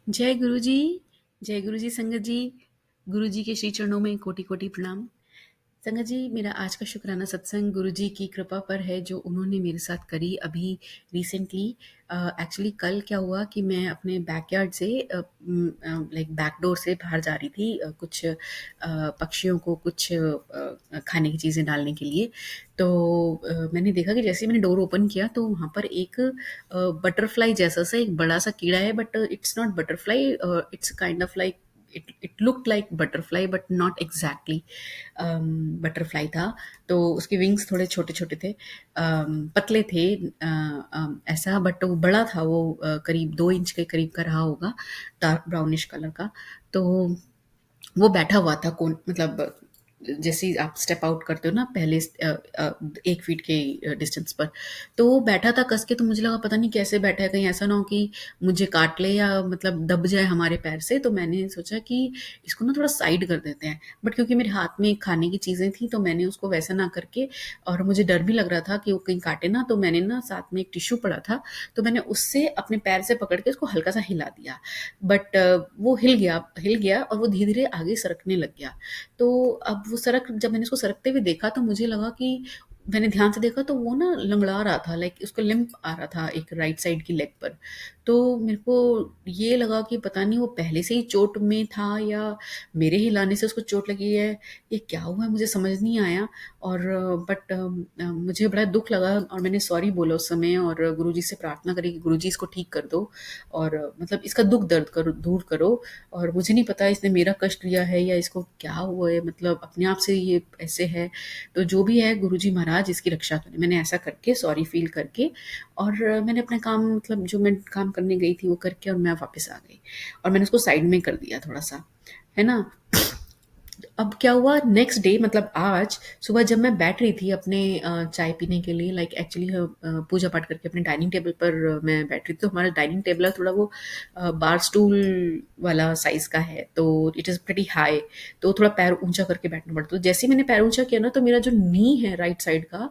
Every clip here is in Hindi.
जय गुरु जी। जय गुरु जी संगत जी। गुरु जी के श्री चरणों में कोटि कोटि प्रणाम। संगत जी, मेरा आज का शुक्राना सत्संग गुरु जी की कृपा पर है जो उन्होंने मेरे साथ करी अभी रिसेंटली। एक्चुअली कल क्या हुआ कि मैं अपने बैकयार्ड से लाइक बैक डोर से बाहर जा रही थी, कुछ पक्षियों को कुछ खाने की चीज़ें डालने के लिए। तो मैंने देखा कि जैसे ही मैंने डोर ओपन किया तो वहाँ पर एक बटरफ्लाई जैसा सा एक बड़ा सा कीड़ा है, but it's not butterfly, it's kind of like it looked like butterfly but not exactly butterfly था। तो उसके विंग्स थोड़े छोटे छोटे थे, पतले थे, ऐसा, बट वो बड़ा था। वो करीब 2 इंच के करीब का रहा होगा, डार्क ब्राउनिश कलर का। तो वो बैठा हुआ था, कौन मतलब जैसे ही आप स्टेप आउट करते हो ना पहले 1 फीट के डिस्टेंस पर, तो वो बैठा था कस के। तो मुझे लगा पता नहीं कैसे बैठा है, कहीं ऐसा ना हो कि मुझे काट ले या मतलब दब जाए हमारे पैर से। तो मैंने सोचा कि इसको ना थोड़ा साइड कर देते हैं, बट क्योंकि मेरे हाथ में खाने की चीज़ें थी तो मैंने उसको वैसा ना करके, और मुझे डर भी लग रहा था कि वो कहीं काटे ना, तो मैंने ना साथ में एक टिश्यू पड़ा था, तो मैंने उससे अपने पैर से पकड़ के उसको हल्का सा हिला दिया। बट वो हिल गया और वो धीरे-धीरे आगे सरकने लग गया। तो अब वो सरक जब मैंने उसको सरकते हुए देखा तो मुझे लगा कि मैंने ध्यान से देखा तो वो ना लंगड़ा रहा था, लाइक उसको लिम्प आ रहा था एक राइट साइड की लेग पर। तो मेरे को ये लगा कि पता नहीं वो पहले से ही चोट में था या मेरे हिलाने से उसको चोट लगी है, ये क्या हुआ है मुझे समझ नहीं आया। और बट मुझे बड़ा दुःख लगा और मैंने सॉरी बोला उस समय और गुरुजी से प्रार्थना करी कि गुरुजी इसको ठीक कर दो और मतलब इसका दुःख दर्द करो, दूर करो। और मुझे नहीं पता इसने मेरा कष्ट लिया है या इसको क्या हुआ है, मतलब अपने आप से ये ऐसे है। तो जो भी है गुरुजी महाराज इसकी रक्षा करें। मैंने ऐसा करके सॉरी फील करके और मैंने अपना काम, मतलब जो मैं काम करने गई थी वो करके और मैं वापस आ गई और मैंने उसको साइड में कर दिया थोड़ा सा, है ना। अब क्या हुआ नेक्स्ट डे, मतलब आज सुबह जब मैं बैठ रही थी अपने चाय पीने के लिए, लाइक एक्चुअली पूजा पाठ करके अपने डाइनिंग टेबल पर मैं बैठ रही थी। तो हमारा डाइनिंग टेबल है थोड़ा वो बार स्टूल वाला साइज का है, तो इट इज़ प्रेटी हाई। तो थोड़ा पैर ऊंचा करके बैठना पड़ता। तो जैसे ही मैंने पैर ऊंचा किया ना तो मेरा जो नी है राइट साइड का,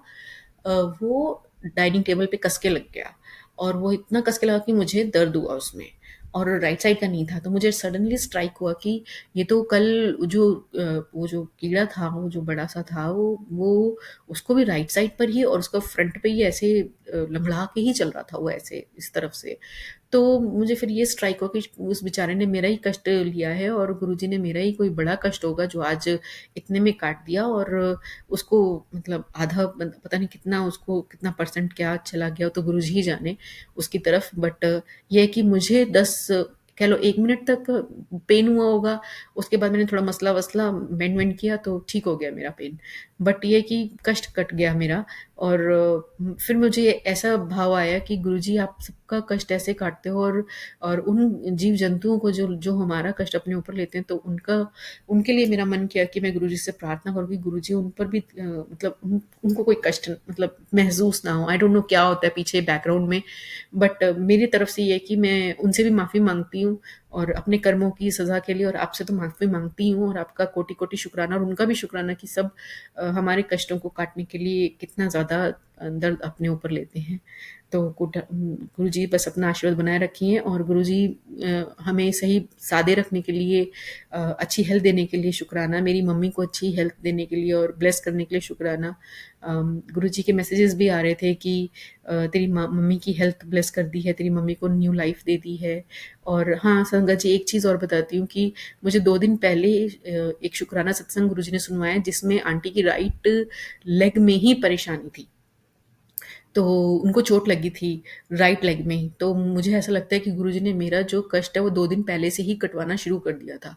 वो डाइनिंग टेबल पे कस के लग गया और वो इतना कस के लगा कि मुझे दर्द हुआ उसमें। और राइट साइड का नहीं था, तो मुझे सडनली स्ट्राइक हुआ कि ये तो कल वो जो कीड़ा था, वो जो बड़ा सा था, वो उसको भी राइट साइड पर ही और उसका फ्रंट पे ही ऐसे लंगड़ा के ही चल रहा था वो, ऐसे इस तरफ से। तो मुझे फिर ये स्ट्राइक हुआ कि उस बेचारे ने मेरा ही कष्ट लिया है और गुरुजी ने मेरा ही कोई बड़ा कष्ट होगा जो आज इतने में काट दिया। और उसको मतलब आधा पता नहीं कितना, उसको कितना परसेंट क्या चला गया तो गुरुजी ही जाने उसकी तरफ। बट ये है कि मुझे 10 कह लो 1 मिनट तक पेन हुआ होगा। उसके बाद मैंने थोड़ा मसला-वसला मेंड-वेंड किया तो ठीक हो गया मेरा पेन। बट ये है कि कष्ट कट गया मेरा। और फिर मुझे ऐसा भाव आया कि गुरुजी आप सबका कष्ट ऐसे काटते हो और उन जीव-जंतुओं को जो जो हमारा कष्ट अपने ऊपर लेते हैं, तो उनके लिए मेरा मन किया कि मैं गुरुजी से प्रार्थना करूँ कि गुरुजी उन पर भी मतलब उनको कोई कष्ट मतलब महसूस ना हो। आई डोंट नो क्या होता है पीछे बैकग्राउंड में, बट मेरी तरफ से ये है कि मैं उनसे भी माफ़ी माँगती हूँ और अपने कर्मों की सज़ा के लिए, और आपसे तो माफ़ी माँगती हूँ और आपका कोटि-कोटि शुक्राना और उनका भी शुक्राना कि सब हमारे कष्टों को काटने के लिए कितना ज़्यादा दर्द अपने ऊपर लेते हैं। तो गुरुजी बस अपना आशीर्वाद बनाए रखिए और गुरुजी हमें सही सादे रखने के लिए, अच्छी हेल्थ देने के लिए शुक्राना, मेरी मम्मी को अच्छी हेल्थ देने के लिए और ब्लेस करने के लिए शुक्राना। गुरुजी के मैसेजेस भी आ रहे थे कि तेरी मम्मी की हेल्थ ब्लेस कर दी है, तेरी मम्मी को न्यू लाइफ दे दी है। और हाँ, संगत जी एक चीज़ और बताती हूँ कि मुझे 2 दिन पहले एक शुकराना सत्संग गुरुजी ने सुनवाया जिसमें आंटी की राइट लेग में ही परेशानी थी। तो उनको चोट लगी थी राइट लेग में ही। तो मुझे ऐसा लगता है कि गुरुजी ने मेरा जो कष्ट है वो 2 दिन पहले से ही कटवाना शुरू कर दिया था।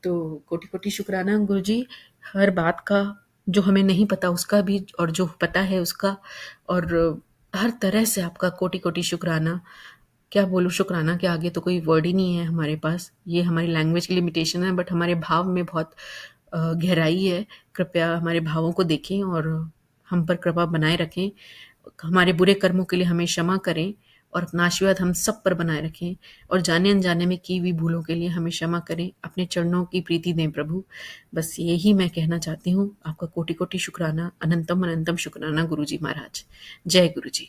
तो कोटि-कोटि शुक्राना गुरुजी, हर बात का, जो हमें नहीं पता उसका भी और जो पता है उसका, और हर तरह से आपका कोटि-कोटि शुक्राना। क्या बोलूँ, शुक्राना के आगे तो कोई वर्ड ही नहीं है हमारे पास। ये हमारी लैंग्वेज की लिमिटेशन है, बट हमारे भाव में बहुत गहराई है। कृपया हमारे भावों को देखें और हम पर कृपा बनाए रखें। हमारे बुरे कर्मों के लिए हमें क्षमा करें और अपना आशीर्वाद हम सब पर बनाए रखें, और जाने-अनजाने में की हुई भूलों के लिए हमें क्षमा करें। अपने चरणों की प्रीति दें प्रभु। बस यही मैं कहना चाहती हूँ। आपका कोटि-कोटि शुक्राना, अनंतम अनंतम शुक्राना गुरुजी महाराज। जय गुरुजी।